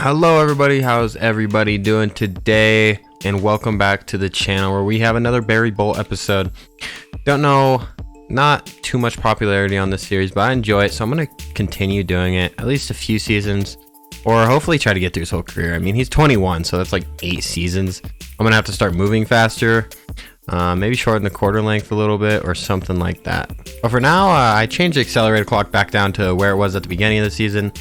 Hello everybody, how's everybody doing today? And welcome back to the channel where we have another Barry Bolt episode. Don't know, not too much popularity on this series, but I enjoy it, so I'm going to continue doing it at least a few seasons, or hopefully try to get through his whole career. I mean, he's 21, so that's like 8 seasons. I'm going to have to start moving faster, maybe shorten the quarter length a little bit or something like that. But for now, I changed the accelerated clock back down to where it was at the beginning of the season.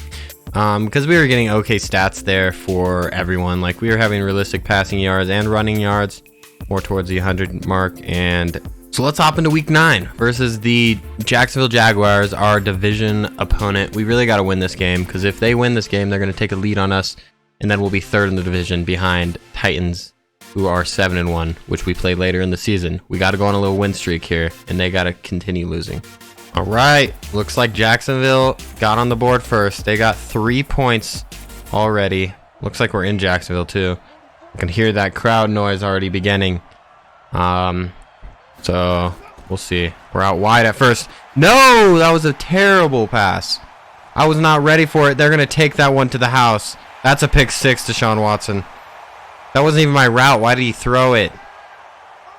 Because we were getting okay stats there for everyone. Like, we were having realistic passing yards and running yards, more towards the 100 mark. And so let's hop into week 9 versus the Jacksonville Jaguars, our division opponent. We really got to win this game, because if they win this game, they're going to take a lead on us, and then we'll be third in the division behind Titans, who are 7-1, which we played later in the season. We got to go on a little win streak here, and they got to continue losing. All right, looks like Jacksonville got on the board first. They got 3 points already. Looks like we're in Jacksonville too. I can hear that crowd noise already beginning. So we'll see. We're out wide at first. No, that was a terrible pass. I was not ready for it. They're going to take that one to the house. That's a pick 6 to Deshaun Watson. That wasn't even my route. Why did he throw it?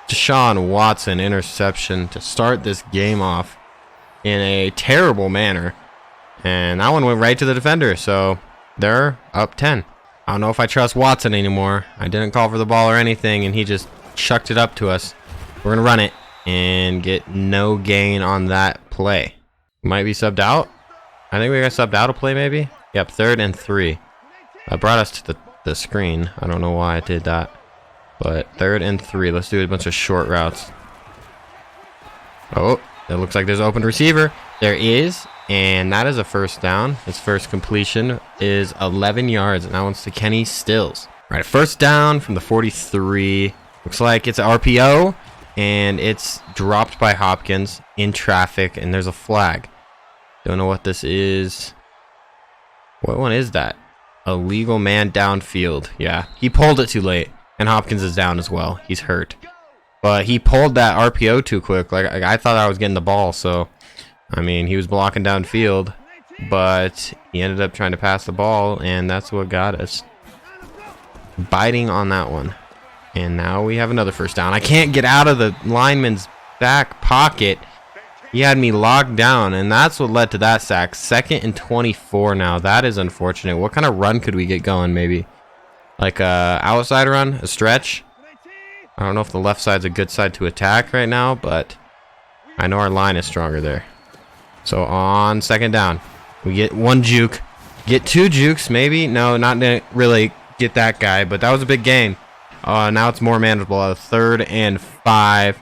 Deshaun Watson interception to start this game off in a terrible manner, and that one went right to the defender, so they're up 10. I don't know if I trust Watson anymore. I didn't call for the ball or anything, and he just chucked it up to us. We're gonna run it and get no gain on that play. Might be subbed out. I think we got subbed out a play, maybe. Yep, 3rd and 3. That brought us to the screen. I don't know why I did that, but 3rd and 3. Let's do a bunch of short routes. Oh, it looks like there's an open receiver. There is, and that is a first down. His first completion is 11 yards, and that one's to Kenny Stills. All right, first down from the 43. Looks like it's an RPO, and it's dropped by Hopkins in traffic, and there's a flag. Don't know what this is. What one is that? Illegal man downfield. Yeah, he pulled it too late, and Hopkins is down as well. He's hurt. But he pulled that RPO too quick. Like, I thought I was getting the ball, so I mean, he was blocking downfield, but he ended up trying to pass the ball, and that's what got us biting on that one. And now we have another first down. I can't get out of the lineman's back pocket. He had me locked down, and that's what led to that sack. 2nd and 24 now. That is unfortunate. What kind of run could we get going, maybe? Like a outside run? A stretch? I don't know if the left side's a good side to attack right now, but I know our line is stronger there. So on 2nd down, we get 1 juke. Get 2 jukes, maybe? No, not really get that guy, but that was a big gain. Now it's more manageable. 3rd and 5,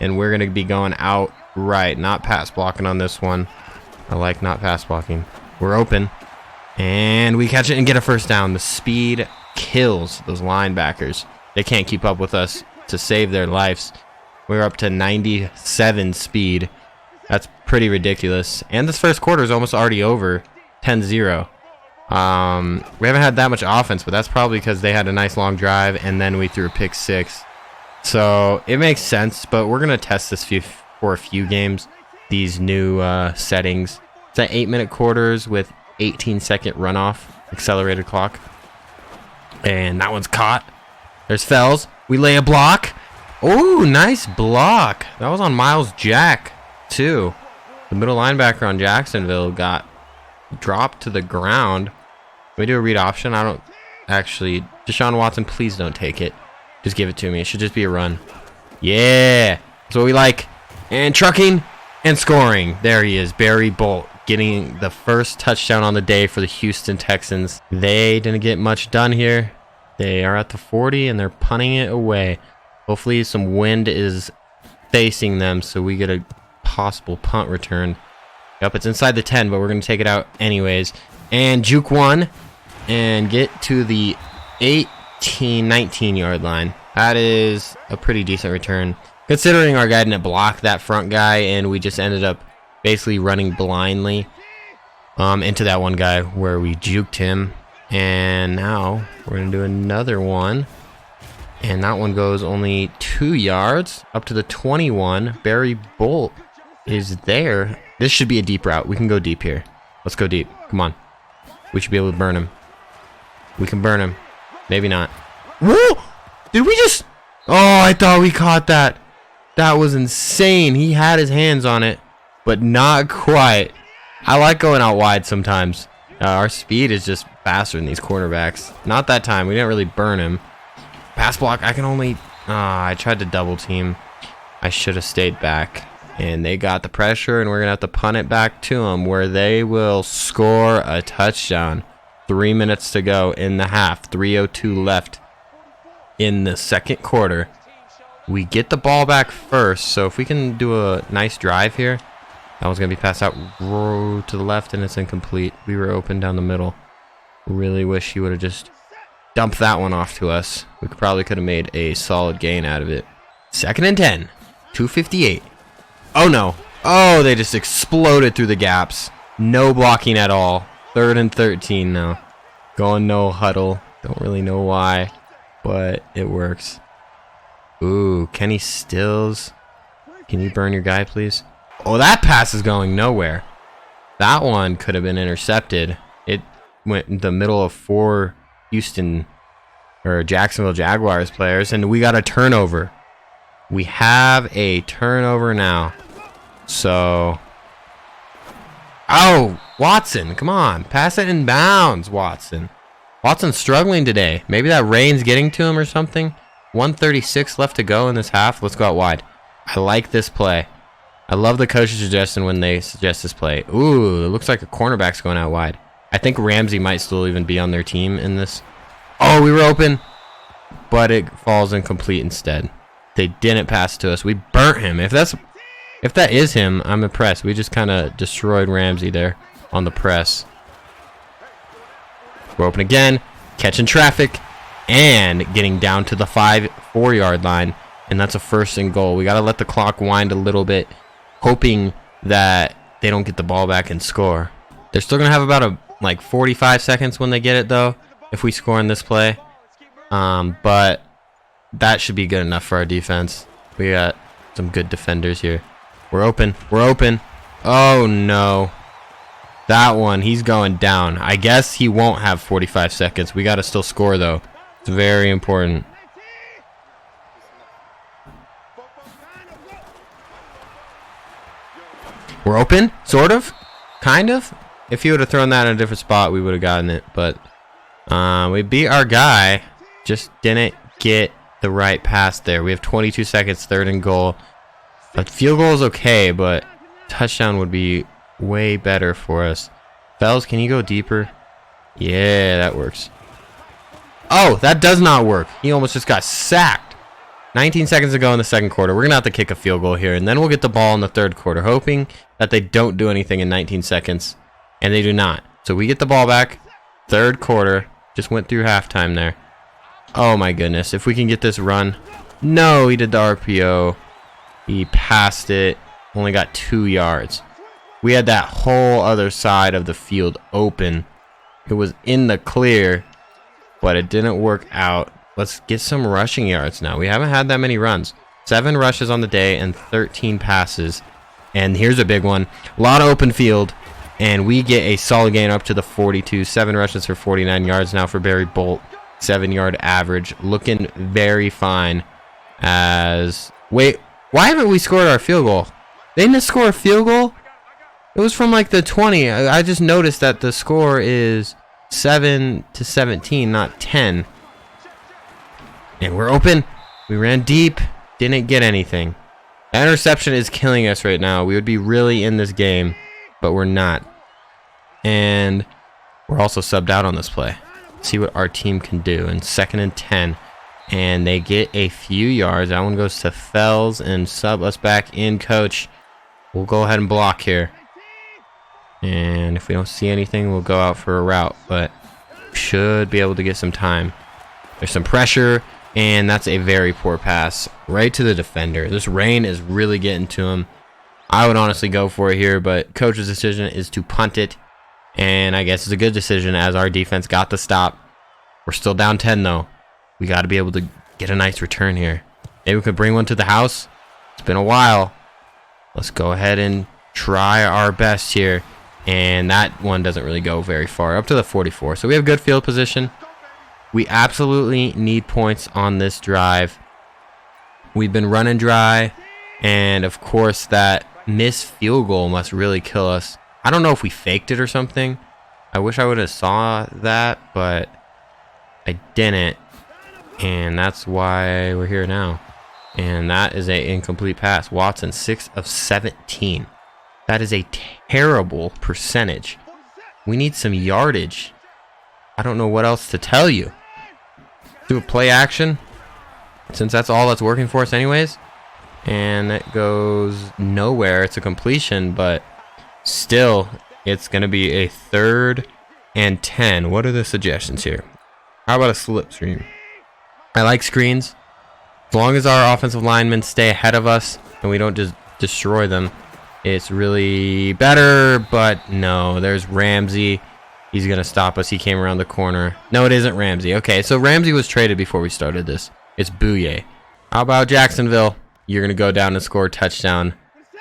and we're going to be going out right. Not pass blocking on this one. I like not pass blocking. We're open, and we catch it and get a first down. The speed kills those linebackers. They can't keep up with us to save their lives. We're up to 97 speed. That's pretty ridiculous. And this first quarter is almost already over. 10-0. We haven't had that much offense, but that's probably because they had a nice long drive, and then we threw a pick 6. So it makes sense, but we're going to test this for a few games, these new settings. It's at 8-minute quarters with 18-second runoff, accelerated clock. And that one's caught. There's Fells. We lay a block. Oh, nice block. That was on Miles Jack, too. The middle linebacker on Jacksonville got dropped to the ground. Can we do a read option? I don't actually. Deshaun Watson, please don't take it. Just give it to me. It should just be a run. Yeah. That's what we like. And trucking and scoring. There he is, Barry Bolt, getting the first touchdown on the day for the Houston Texans. They didn't get much done here. They are at the 40, and they're punting it away. Hopefully some wind is facing them, so we get a possible punt return. Yep, it's inside the 10, but we're going to take it out anyways. And juke 1 and get to the 19 yard line. That is a pretty decent return, considering our guy didn't block that front guy, and we just ended up basically running blindly into that one guy where we juked him. And now we're going to do another one. And that one goes only 2 yards up to the 21. Barry Bolt is there. This should be a deep route. We can go deep here. Let's go deep. Come on. We should be able to burn him. We can burn him. Maybe not. Whoa! Did we just... Oh, I thought we caught that. That was insane. He had his hands on it, but not quite. I like going out wide sometimes. Our speed is just faster than these cornerbacks. Not that time. We didn't really burn him. Pass block. I can only... I tried to double team. I should have stayed back. And they got the pressure, and we're going to have to punt it back to them where they will score a touchdown. 3 minutes to go in the half. 3:02 left in the second quarter. We get the ball back first, so if we can do a nice drive here. That one's going to be passed out to the left, and it's incomplete. We were open down the middle. Really wish he would have just dumped that one off to us. We probably could have made a solid gain out of it. 2nd and 10. 2:58. Oh, no. Oh, they just exploded through the gaps. No blocking at all. 3rd and 13 now. Going no huddle. Don't really know why, but it works. Ooh, Kenny Stills. Can you burn your guy, please? Oh, that pass is going nowhere. That one could have been intercepted. It went in the middle of 4 Houston or Jacksonville Jaguars players, and we got a turnover. We have a turnover now. So, oh, Watson, come on. Pass it in bounds, Watson. Watson's struggling today. Maybe that rain's getting to him or something. 1:36 left to go in this half. Let's go out wide. I like this play. I love the coach's suggestion when they suggest this play. Ooh, it looks like a cornerback's going out wide. I think Ramsey might still even be on their team in this. Oh, we were open, but it falls incomplete instead. They didn't pass to us. We burnt him. If that is him, I'm impressed. We just kind of destroyed Ramsey there on the press. We're open again, catching traffic, and getting down to the 4-yard line, and that's a 1st and goal. We got to let the clock wind a little bit, hoping that they don't get the ball back and score. They're still going to have about 45 seconds when they get it, though, if we score in this play. But that should be good enough for our defense. We got some good defenders here. We're open. We're open. Oh, no. That one, he's going down. I guess he won't have 45 seconds. We got to still score, though. It's very important. We're open, sort of, kind of. If he would have thrown that in a different spot, we would have gotten it. But we beat our guy. Just didn't get the right pass there. We have 22 seconds, 3rd and goal. A field goal is okay, but touchdown would be way better for us. Fells, can you go deeper? Yeah, that works. Oh, that does not work. He almost just got sacked. 19 seconds to go in the second quarter. We're going to have to kick a field goal here, and then we'll get the ball in the third quarter, hoping that they don't do anything in 19 seconds, and they do not. So we get the ball back. Third quarter. Just went through halftime there. Oh, my goodness. If we can get this run. No, he did the RPO. He passed it. Only got 2 yards. We had that whole other side of the field open. It was in the clear, but it didn't work out. Let's get some rushing yards now. We haven't had that many runs. 7 rushes on the day and 13 passes. And here's a big one. A lot of open field. And we get a solid gain up to the 42. 7 rushes for 49 yards now for Barry Bolt. 7-yard average. Looking very fine. Wait, why haven't we scored our field goal? They didn't score a field goal? It was from like the 20. I just noticed that the score is 7-17, not 10. And we're open. We ran deep. Didn't get anything. That interception is killing us right now. We would be really in this game, but we're not. And we're also subbed out on this play. See what our team can do. In 2nd and 10. And they get a few yards. That one goes to Fells and sub us back in, coach. We'll go ahead and block here. And if we don't see anything, we'll go out for a route. But should be able to get some time. There's some pressure. And that's a very poor pass right to the defender. This rain is really getting to him. I would honestly go for it here, but coach's decision is to punt it. And I guess it's a good decision as our defense got the stop. We're still down 10, though. We got to be able to get a nice return here. Maybe we could bring one to the house. It's been a while. Let's go ahead and try our best here. And that one doesn't really go very far. Up to the 44. So we have good field position. We absolutely need points on this drive. We've been running dry, and of course that missed field goal must really kill us. I don't know if we faked it or something. I wish I would have saw that, but I didn't, and that's why we're here now. And that is a incomplete pass. Watson, 6 of 17. That is a terrible percentage. We need some yardage. I don't know what else to tell you. Do a play action, since that's all that's working for us anyways. And it goes nowhere. It's a completion, but still, it's going to be a 3rd and 10. What are the suggestions here? How about a slip screen? I like screens. As long as our offensive linemen stay ahead of us and we don't just destroy them, it's really better. But no, there's Ramsey. He's going to stop us. He came around the corner. No, it isn't Ramsey. Okay, so Ramsey was traded before we started this. It's Bouye. How about Jacksonville? You're going to go down and score a touchdown.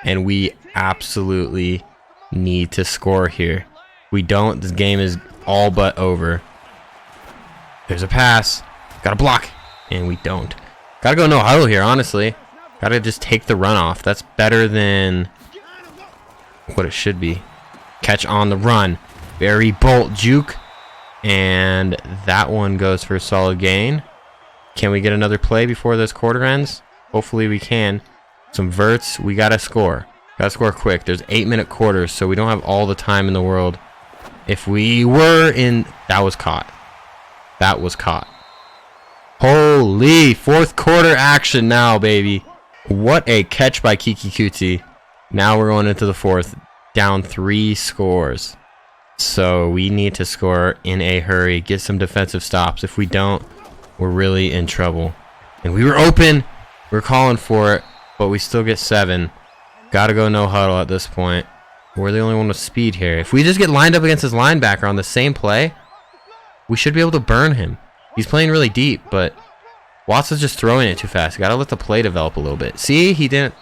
And we absolutely need to score here. If we don't, this game is all but over. There's a pass. Got to block. And we don't. Got to go no huddle here, honestly. Got to just take the run off. That's better than what it should be. Catch on the run. Barry Bolt juke. And that one goes for a solid gain. Can we get another play before this quarter ends? Hopefully we can. Some verts. We got to score. Got to score quick. There's 8-minute quarters, so we don't have all the time in the world. If we were in... That was caught. That was caught. Holy, 4th quarter action now, baby. What a catch by Kiki Kuti. Now we're going into the 4th. Down 3 scores. So we need to score in a hurry. Get some defensive stops. If we don't, we're really in trouble. And we were open. We're calling for it, but we still get 7. Got to go no huddle at this point. We're the only one with speed here. If we just get lined up against his linebacker on the same play, we should be able to burn him. He's playing really deep, but Watson's just throwing it too fast. Got to let the play develop a little bit. See, he didn't.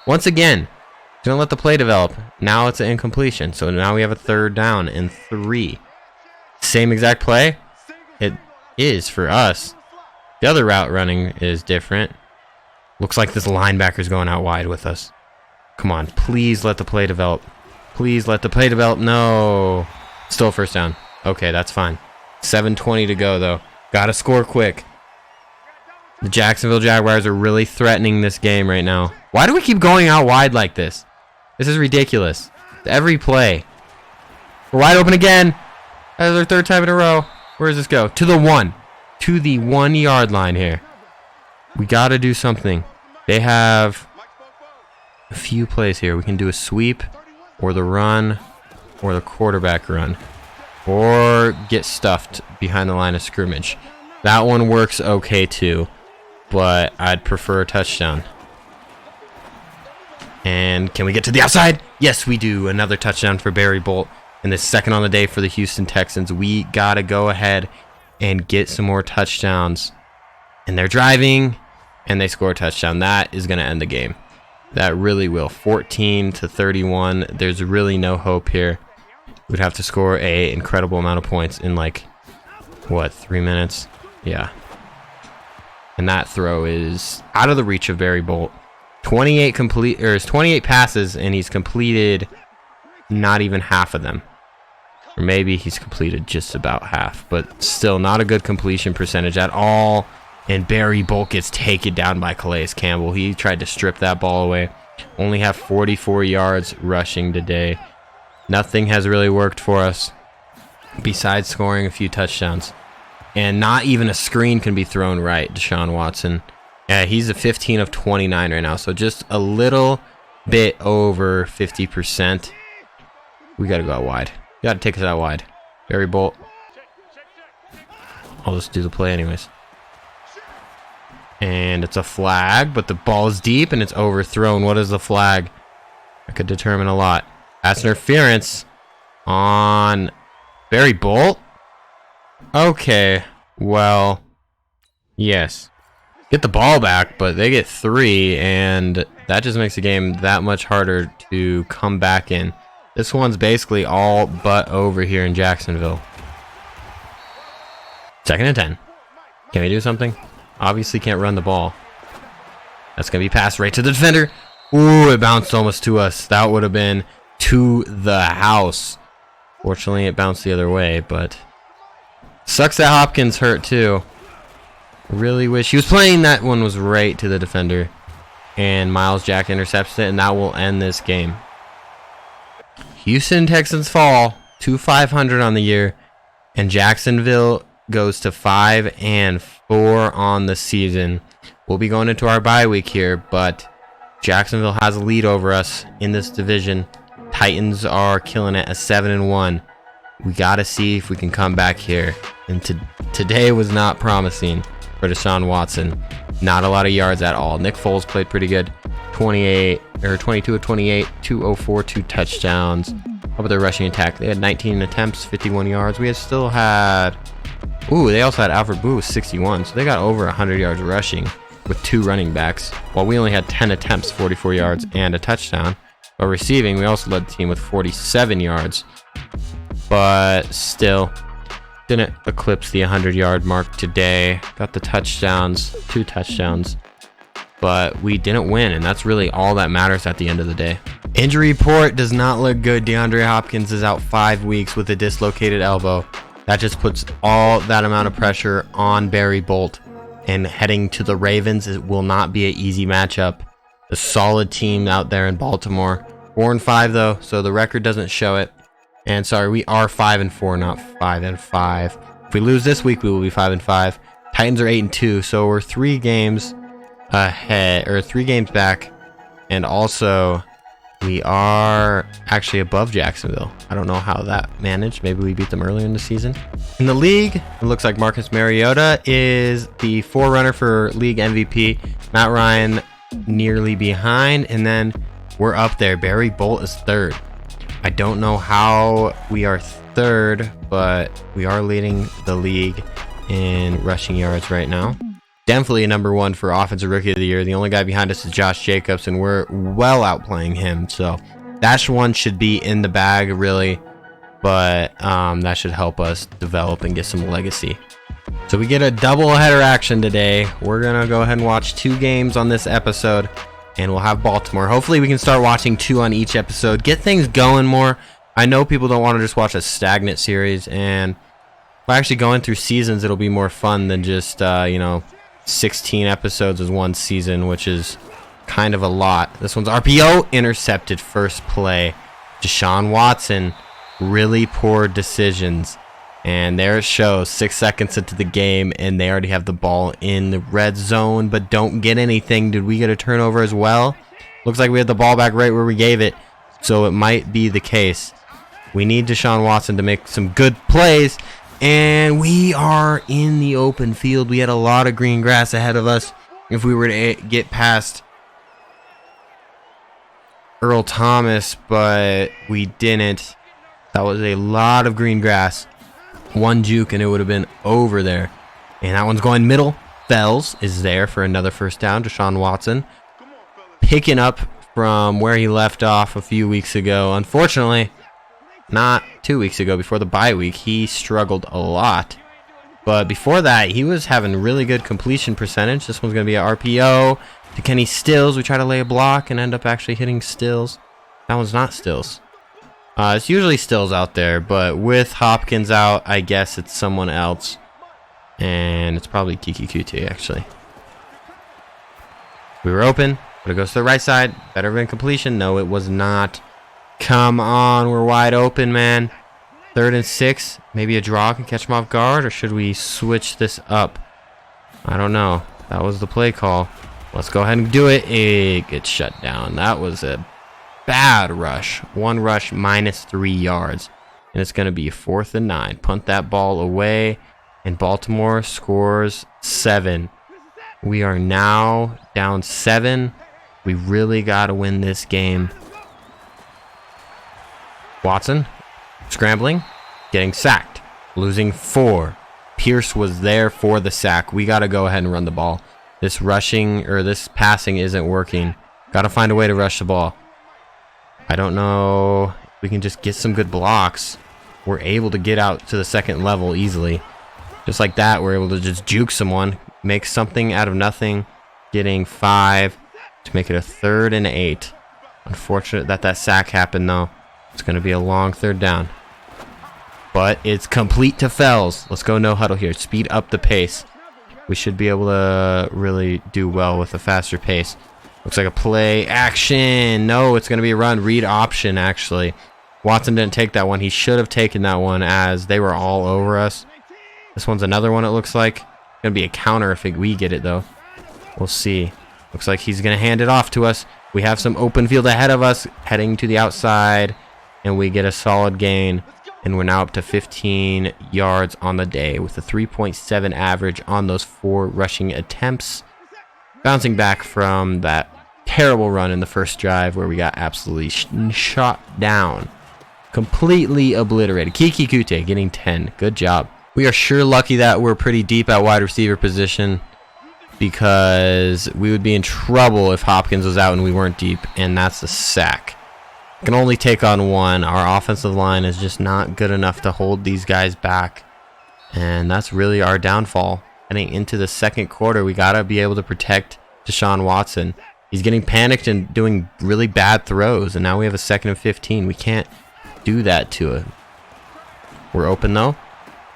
Once again, didn't let the play develop. Now it's an incompletion. So now we have a 3rd down and 3. Same exact play. It is for us. The other route running is different. Looks like this linebacker's going out wide with us. Come on, please let the play develop. Please let the play develop. No. Still 1st down. Okay, that's fine. 7:20 to go, though. Gotta score quick. The Jacksonville Jaguars are really threatening this game right now. Why do we keep going out wide like this? This is ridiculous. Every play. We're wide open again. That's our 3rd time in a row. Where does this go? To the 1. To the 1-yard line here. We gotta do something. They have a few plays here. We can do a sweep, or the run, or the quarterback run, or get stuffed behind the line of scrimmage. That one works okay too, but I'd prefer a touchdown. And can we get to the outside? Yes, we do. Another touchdown for Barry Bolt. And the 2nd on the day for the Houston Texans. We gotta go ahead and get some more touchdowns. And they're driving, and they score a touchdown. That is gonna end the game. That really will. 14-31. There's really no hope here. We'd have to score a incredible amount of points in like, what, 3 minutes? Yeah. And that throw is out of the reach of Barry Bolt. 28 passes, and he's completed not even half of them. Or maybe he's completed just about half, but still not a good completion percentage at all. And Barry Bolt gets taken down by Calais Campbell. He tried to strip that ball away. Only have 44 yards rushing today. Nothing has really worked for us besides scoring a few touchdowns. And not even a screen can be thrown right, Deshaun Watson. Yeah, he's a 15 of 29 right now, so just a little bit over 50%. We got to go out wide. Got to take us out wide. Barry Bolt. I'll just do the play anyways. And it's a flag, but the ball is deep and it's overthrown. What is the flag? I could determine a lot. That's interference on Barry Bolt. Okay, well, yes. Get the ball back, but they get 3, and that just makes the game that much harder to come back in. This one's basically all but over here in Jacksonville. 2nd and 10. Can we do something? Obviously can't run the ball. That's going to be passed right to the defender. Ooh, it bounced almost to us. That would have been to the house. Fortunately, it bounced the other way, but sucks that Hopkins hurt too. Really wish he was playing. That one was right to the defender. And Miles Jack intercepts it, and that will end this game. Houston Texans fall to 500 on the year, and Jacksonville goes to 5-4 on the season. We'll be going into our bye week here, but Jacksonville has a lead over us in this division. Titans are killing it at 7-1. We got to see if we can come back here. And today was not promising for Deshaun Watson. Not a lot of yards at all. Nick Foles played pretty good. 22 of 28, 204, 2 touchdowns. How about their rushing attack? They had 19 attempts, 51 yards. We still had... Ooh, they also had Alfred Blue with 61. So they got over 100 yards rushing with 2 running backs. While we only had 10 attempts, 44 yards, and a touchdown. But receiving, we also led the team with 47 yards. But still, didn't eclipse the 100-yard mark today. Got the touchdowns, 2 touchdowns. But we didn't win, and that's really all that matters at the end of the day. Injury report does not look good. DeAndre Hopkins is out 5 weeks with a dislocated elbow. That just puts all that amount of pressure on Barry Bolt. And heading to the Ravens, it will not be an easy matchup. A solid team out there in Baltimore. 4-5 though, so the record doesn't show it. And sorry, we are 5-4, not 5-5. If we lose this week, we will be 5-5. Titans are 8-2, so we're 3 games ahead, or 3 games back. And also, we are actually above Jacksonville. I don't know how that managed. Maybe we beat them earlier in the season. In the league, it looks like Marcus Mariota is the forerunner for league MVP. Matt Ryan nearly behind, and then we're up there. Barry Bolt is 3rd. I don't know how we are 3rd, but we are leading the league in rushing yards right now. Definitely a number 1 for Offensive Rookie of the Year. The only guy behind us is Josh Jacobs, and we're well outplaying him. So that one should be in the bag, really. But that should help us develop and get some legacy. So we get a double header action today. We're going to go ahead and watch 2 games on this episode, and we'll have Baltimore. Hopefully we can start watching 2 on each episode. Get things going more. I know people don't want to just watch a stagnant series, and by actually going through seasons, it'll be more fun than just, 16 episodes is one season, which is kind of a lot. This one's RPO, intercepted first play. Deshaun Watson, really poor decisions. And there it shows, 6 seconds into the game, and they already have the ball in the red zone, but don't get anything. Did we get a turnover as well? Looks like we had the ball back right where we gave it, so it might be the case. We need Deshaun Watson to make some good plays, and we are in the open field. We had a lot of green grass ahead of us. If we were to get past Earl Thomas, but we didn't. That was a lot of green grass. One juke and it would have been over there. And that one's going middle. Fells is there for another first down. Deshaun Watson picking up from where he left off a few weeks ago. Unfortunately, not 2 weeks ago, before the bye week, he struggled a lot. But before that, he was having really good completion percentage. This one's going to be an RPO to Kenny Stills. We try to lay a block and end up actually hitting Stills. That one's not Stills. It's usually Stills out there, but with Hopkins out, I guess it's someone else. And it's probably Kiki Kuti, actually. We were open, but it goes to the right side. Better than completion. No, it was not. Come on, we're wide open, man. 3rd and 6. Maybe a draw can catch him off guard, or should we switch this up? I don't know. That was the play call. Let's go ahead and do it. It gets shut down. That was a bad rush. 1 rush minus 3 yards. And it's going to be 4th and 9. Punt that ball away, and Baltimore scores 7. We are now down 7. We really got to win this game. Watson scrambling, getting sacked, losing 4. Pierce was there for the sack. We got to go ahead and run the ball. This rushing or this passing isn't working. Got to find a way to rush the ball. I don't know if we can just get some good blocks. We're able to get out to the 2nd level easily. Just like that, we're able to just juke someone, make something out of nothing, getting 5 to make it a 3rd and 8. Unfortunate that sack happened, though. It's going to be a long 3rd down. But it's complete to Fells. Let's go no huddle here. Speed up the pace. We should be able to really do well with a faster pace. Looks like a play action. No, it's going to be a run. Read option, actually. Watson didn't take that one. He should have taken that one as they were all over us. This one's another one, it looks like. Going to be a counter if we get it, though. We'll see. Looks like he's going to hand it off to us. We have some open field ahead of us, heading to the outside, and we get a solid gain. And we're now up to 15 yards on the day with a 3.7 average on those 4 rushing attempts. Bouncing back from that terrible run in the first drive where we got absolutely shot down. Completely obliterated. Kiki Kute getting 10. Good job. We are sure lucky that we're pretty deep at wide receiver position, because we would be in trouble if Hopkins was out and we weren't deep, and that's a sack. Can only take on 1. Our offensive line is just not good enough to hold these guys back, and that's really our downfall. Heading into the second quarter, we got to be able to protect Deshaun Watson. He's getting panicked and doing really bad throws, and now we have a 2nd and 15. We can't do that to him. We're open, though,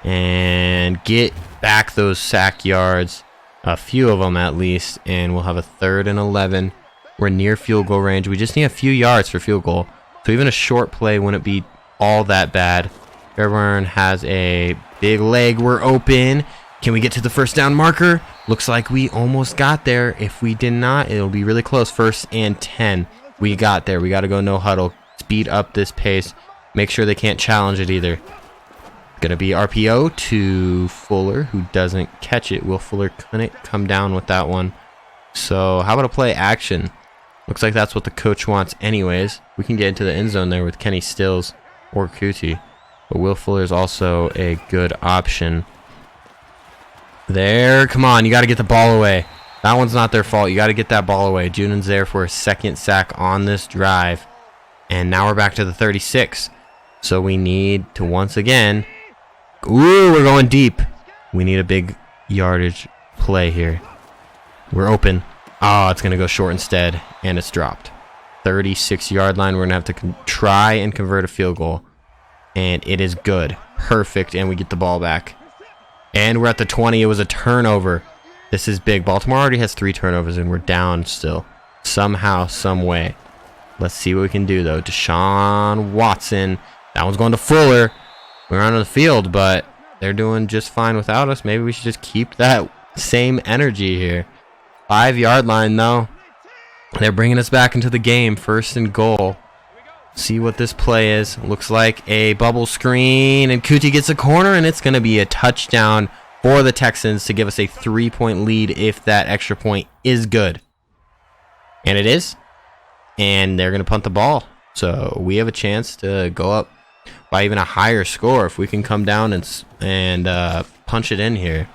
and get back those sack yards, a few of them at least, and we'll have a 3rd and 11. We're near field goal range. We just need a few yards for field goal, so even a short play wouldn't be all that bad. Fairburn has a big leg. We're open. Can we get to the 1st down marker? Looks like we almost got there. If we did not, it'll be really close. 1st and 10. We got there. We got to go no huddle. Speed up this pace. Make sure they can't challenge it either. Gonna be RPO to Fuller, who doesn't catch it. Will Fuller couldn't come down with that one. So how about a play action? Looks like that's what the coach wants anyways. We can get into the end zone there with Kenny Stills or Kuti. But Will Fuller is also a good option. There, come on, you got to get the ball away. That one's not their fault. You got to get that ball away. Junan's there for a 2nd sack on this drive. And now we're back to the 36. So we need to once again... Ooh, we're going deep. We need a big yardage play here. We're open. Oh, it's going to go short instead, and it's dropped. 36-yard line. We're going to have to try and convert a field goal, and it is good. Perfect, and we get the ball back. And we're at the 20. It was a turnover. This is big. Baltimore already has 3 turnovers, and we're down still. Somehow, some way. Let's see what we can do, though. Deshaun Watson. That one's going to Fuller. We're on the field, but they're doing just fine without us. Maybe we should just keep that same energy here. 5-yard line, though. They're bringing us back into the game. 1st and goal. See what this play is. Looks like a bubble screen, and Kuti gets a corner, and it's going to be a touchdown for the Texans to give us a 3-point lead if that extra point is good. And it is. And they're going to punt the ball. So we have a chance to go up by even a higher score if we can come down and punch it in here.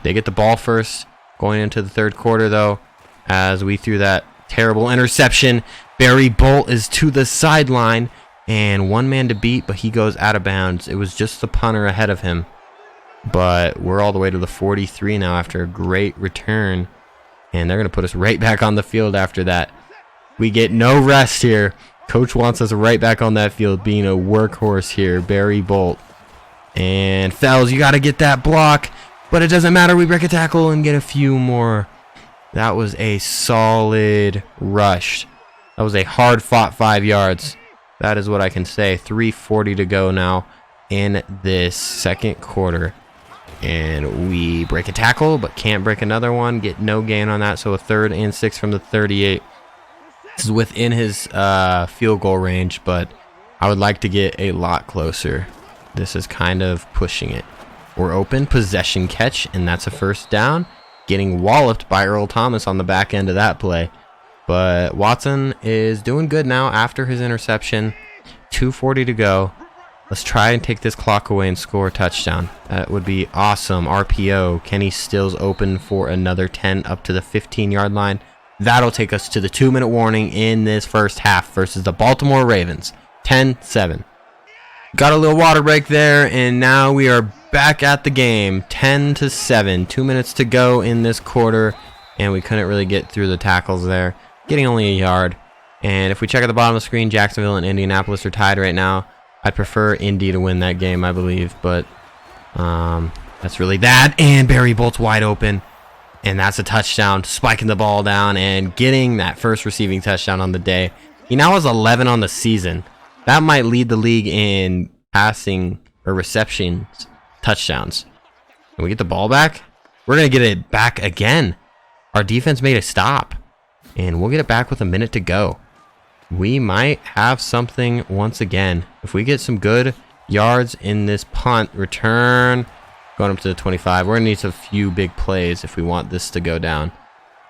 They get the ball first going into the 3rd quarter, though, as we threw that terrible interception. Barry Bolt is to the sideline, and 1 man to beat, but he goes out of bounds. It was just the punter ahead of him. But we're all the way to the 43 now after a great return, and they're going to put us right back on the field after that. We get no rest here. Coach wants us right back on that field, being a workhorse here. Barry Bolt. And Fells, you got to get that block. But it doesn't matter. We break a tackle and get a few more. That was a solid rush. That was a hard-fought 5 yards. That is what I can say. 3:40 to go now in this 2nd quarter. And we break a tackle, but can't break another one. Get no gain on that. So a 3rd and 6 from the 38. This is within his field goal range, but I would like to get a lot closer. This is kind of pushing it. We're open, possession catch, and that's a 1st down. Getting walloped by Earl Thomas on the back end of that play. But Watson is doing good now after his interception. 2:40 to go. Let's try and take this clock away and score a touchdown. That would be awesome. RPO. Kenny Stills open for another 10 up to the 15-yard line. That'll take us to the 2-minute warning in this first half versus the Baltimore Ravens. 10-7. Got a little water break there, and now we are back at the game. 10-7. 2 minutes to go in this quarter, and we couldn't really get through the tackles there. Getting only a yard. And if we check at the bottom of the screen, Jacksonville and Indianapolis are tied right now. I'd prefer Indy to win that game, I believe, but that's really that. And Barry Bolt's wide open, and that's a touchdown, spiking the ball down and getting that first receiving touchdown on the day. He now has 11 on the season. That might lead the league in passing or receptions touchdowns. Can we get the ball back? We're going to get it back again. Our defense made a stop, and we'll get it back with a minute to go. We might have something once again. If we get some good yards in this punt return, going up to the 25, we're going to need a few big plays if we want this to go down.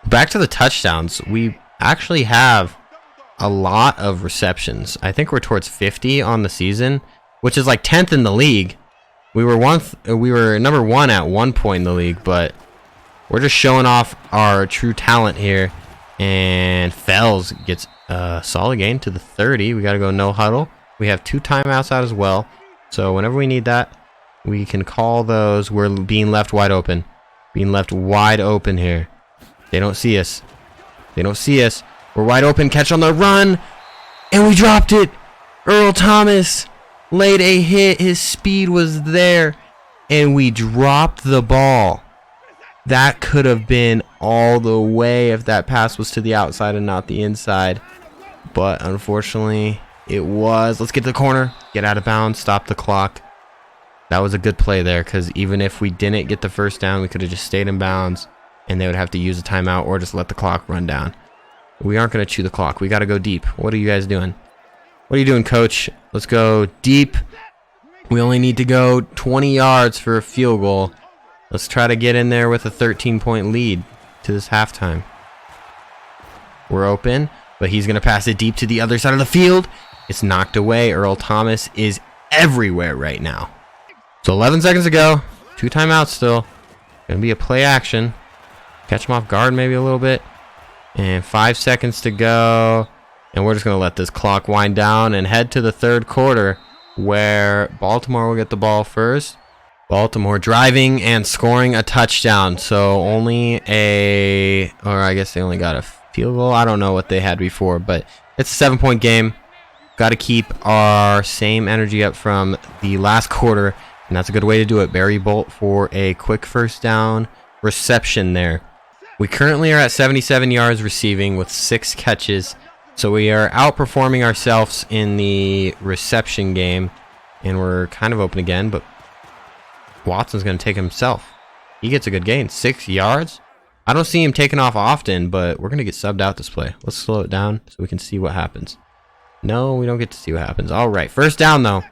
Back to the touchdowns. We actually have a lot of receptions. I think we're towards 50 on the season, which is like 10th in the league. We were number 1 at one point in the league, but we're just showing off our true talent here. And Fells gets a solid gain to the 30. We got to go no huddle. We have 2 timeouts out as well, so whenever we need that, we can call those. We're being left wide open. Being left wide open here. They don't see us. They don't see us. We're wide open. Catch on the run. And we dropped it. Earl Thomas laid a hit. His speed was there. And we dropped the ball. That could have been all the way if that pass was to the outside and not the inside. But unfortunately, it was. Let's get to the corner. Get out of bounds. Stop the clock. That was a good play there, because even if we didn't get the first down, we could have just stayed in bounds, and they would have to use a timeout or just let the clock run down. We aren't going to chew the clock. We got to go deep. What are you guys doing? What are you doing, coach? Let's go deep. We only need to go 20 yards for a field goal. Let's try to get in there with a 13-point lead to this halftime. We're open, but he's going to pass it deep to the other side of the field. It's knocked away. Earl Thomas is everywhere right now. So 11 seconds to go. 2 timeouts still. Going to be a play action. Catch him off guard maybe a little bit. And 5 seconds to go. And we're just going to let this clock wind down and head to the third quarter, where Baltimore will get the ball first. Baltimore driving and scoring a touchdown. So only or I guess they only got a field goal. I don't know what they had before, but it's a 7-point game. Got to keep our same energy up from the last quarter, and that's a good way to do it. Barry Bolt for a quick first down reception there. We currently are at 77 yards receiving with 6 catches, so we are outperforming ourselves in the reception game, and we're kind of open again, but Watson's going to take himself. He gets a good gain, 6 yards. I don't see him taking off often, but we're going to get subbed out this play. Let's slow it down so we can see what happens. No, we don't get to see what happens. All right, first down, though.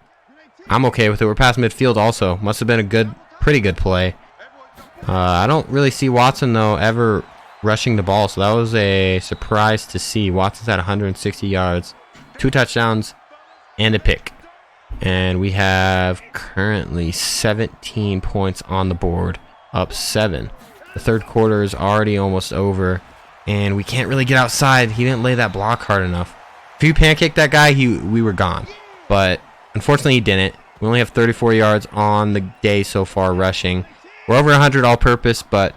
I'm okay with it. We're past midfield also. Must have been a pretty good play. I don't really see Watson, though, ever rushing the ball, so that was a surprise to see. Watson's at 160 yards, 2 touchdowns, and a pick. And we have currently 17 points on the board, up 7. The third quarter is already almost over, and we can't really get outside. He didn't lay that block hard enough. If you pancaked that guy, we were gone. But unfortunately, he didn't. We only have 34 yards on the day so far rushing. We're over 100 all-purpose, but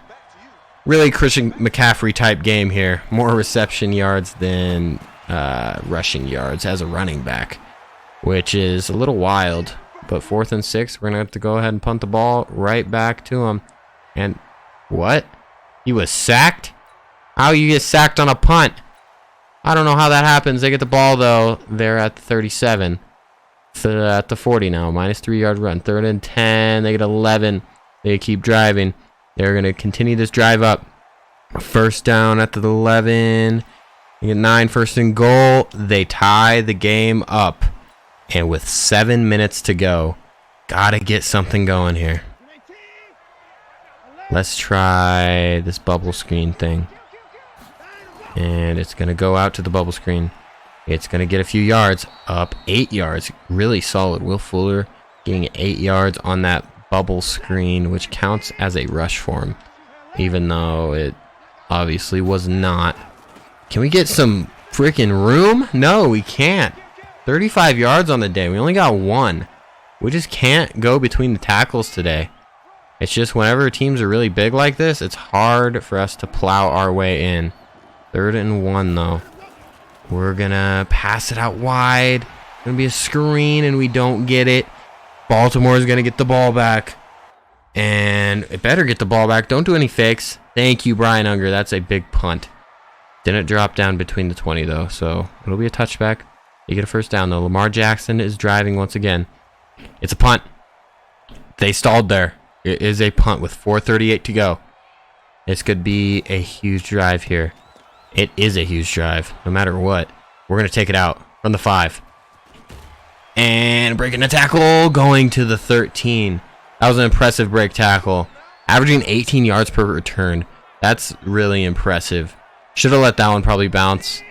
really Christian McCaffrey type game here. More reception yards than rushing yards as a running back, which is a little wild. But 4th and 6, we're going to have to go ahead and punt the ball right back to him. And what? He was sacked? How you get sacked on a punt? I don't know how that happens. They get the ball, though. They're at the 37. So at the 40 now. Minus 3-yard run. 3rd and 10. They get 11. They keep driving. They're going to continue this drive up. First down at the 11. They get 9. First and goal. They tie the game up. And with 7 minutes to go, gotta get something going here. Let's try this bubble screen thing. And it's going to go out to the bubble screen. It's going to get a few yards. Up 8 yards. Really solid. Will Fuller getting 8 yards on that bubble screen, which counts as a rush for him, even though it obviously was not. Can we get some freaking room? No, we can't. 35 yards on the day. We only got 1. We just can't go between the tackles today. It's just whenever teams are really big like this, it's hard for us to plow our way in. 3rd and 1 though. We're gonna pass it out wide. Gonna be a screen and we don't get it. Baltimore is gonna get the ball back. And it better get the ball back. Don't do any fakes. Thank you, Brian Unger. That's a big punt. Didn't drop down between the 20 though, so it'll be a touchback. You get a first down though. Lamar Jackson is driving once again. It's a punt. They stalled there. It is a punt with 4:38 to go. This could be a huge drive here. It is a huge drive, no matter what. We're going to take it out from the 5. And breaking the tackle, going to the 13. That was an impressive break tackle. Averaging 18 yards per return. That's really impressive. Should have let that one probably bounce,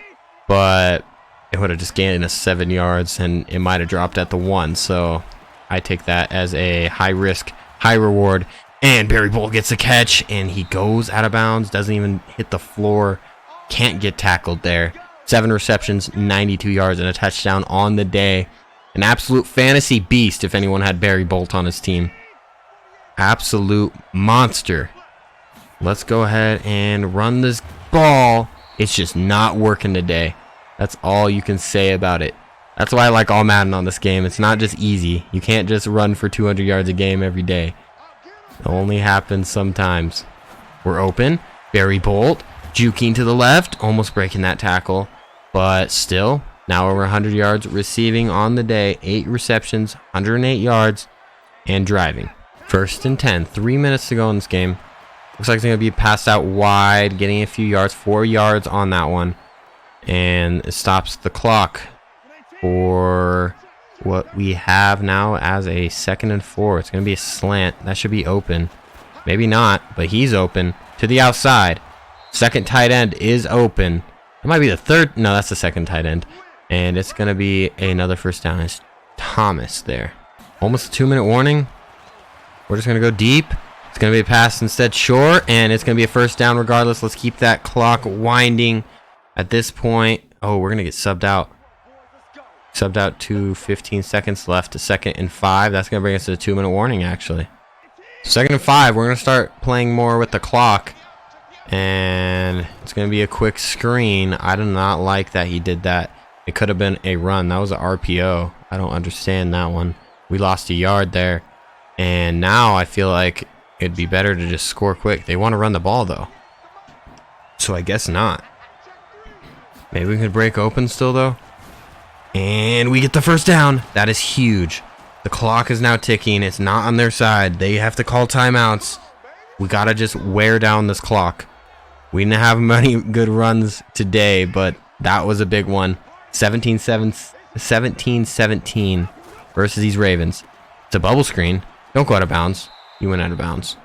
but it would have just gained us 7 yards, and it might have dropped at the 1. So I take that as a high risk, high reward. And Barry Bolt gets a catch, and he goes out of bounds. Doesn't even hit the floor. Can't get tackled there. 7 receptions, 92 yards, and a touchdown on the day. An absolute fantasy beast if anyone had Barry Bolt on his team. Absolute monster. Let's go ahead and run this ball. It's just not working today. That's all you can say about it. That's why I like all Madden on this game. It's not just easy. You can't just run for 200 yards a game every day. It only happens sometimes. We're open. Barry Bolt juking to the left, almost breaking that tackle, but still now over 100 yards receiving on the day. 8 receptions, 108 yards, and driving. 1st and 10. 3 minutes to go in this game. Looks like it's going to be passed out wide, getting a few yards. 4 yards on that one, and it stops the clock for what we have now as a 2nd and 4. It's going to be a slant. That should be open. Maybe not, but he's open to the outside. 2nd tight end is open. It might be the 3rd. No, that's the 2nd tight end. And it's going to be another first down. It's Thomas there. Almost a 2-minute warning. We're just going to go deep. It's going to be a pass instead short, and it's going to be a first down regardless. Let's keep that clock winding at this point. Oh, we're going to get subbed out. Subbed out to 15 seconds left. A 2nd and 5. That's going to bring us to a 2-minute warning, actually. 2nd and 5. We're going to start playing more with the clock. And it's going to be a quick screen. I do not like that he did that. It could have been a run. That was an RPO. I don't understand that one. We lost a yard there. And now I feel like it'd be better to just score quick. They want to run the ball, though. So I guess not. Maybe we could break open still, though. And we get the first down. That is huge. The clock is now ticking. It's not on their side. They have to call timeouts. We got to just wear down this clock. We didn't have many good runs today, but that was a big one. 17-17 versus these Ravens. It's a bubble screen. Don't go out of bounds. You went out of bounds.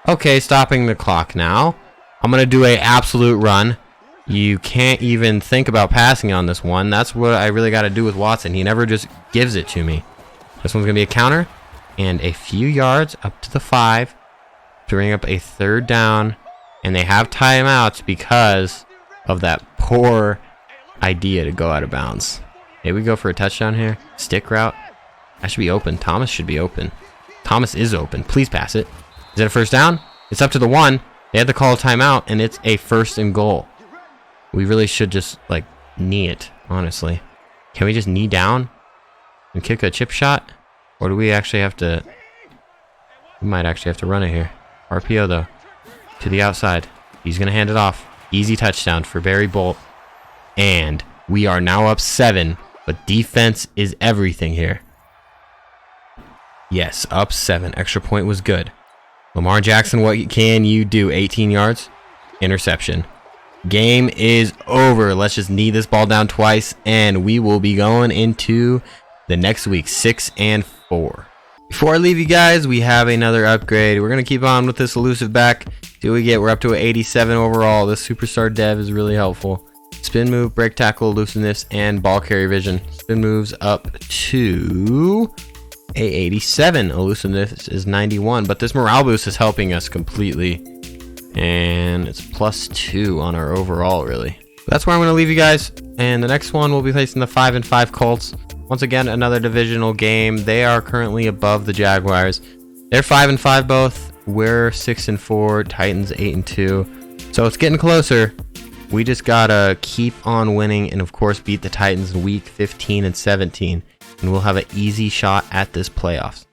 Okay, stopping the clock now. I'm going to do an absolute run. You can't even think about passing on this one. That's what I really got to do with Watson. He never just gives it to me. This one's going to be a counter. And a few yards up to the 5 to bring up a 3rd down. And they have timeouts because of that poor idea to go out of bounds. Maybe we go for a touchdown here. Stick route. That should be open. Thomas should be open. Thomas is open. Please pass it. Is it a first down? It's up to the 1. They had to call a timeout, and it's a 1st and goal. We really should just, like, knee it, honestly. Can we just knee down and kick a chip shot? Or do we actually have to... We might actually have to run it here. RPO, though. To the outside. He's going to hand it off. Easy touchdown for Barry Bolt. And we are now up 7. But defense is everything here. Yes, up 7. Extra point was good. Lamar Jackson, what can you do? 18 yards. Interception. Game is over. Let's just knee this ball down twice. And we will be going into the next week. 6 and 4. Before I leave you guys, we have another upgrade. We're going to keep on with this elusive back. See what we get. We're up to an 87 overall. This superstar dev is really helpful. Spin move, break tackle, elusiveness, and ball carrier vision. Spin moves up to a 87. Elusiveness is 91. But this morale boost is helping us completely. And it's +2 on our overall, really. That's where I'm going to leave you guys. And the next one, we'll be facing the 5 and 5 Colts. Once again, another divisional game. They are currently above the Jaguars. They're 5-5 both. We're 6-4. Titans 8-2. So it's getting closer. We just gotta keep on winning and of course beat the Titans in week 15 and 17. And we'll have an easy shot at this playoffs.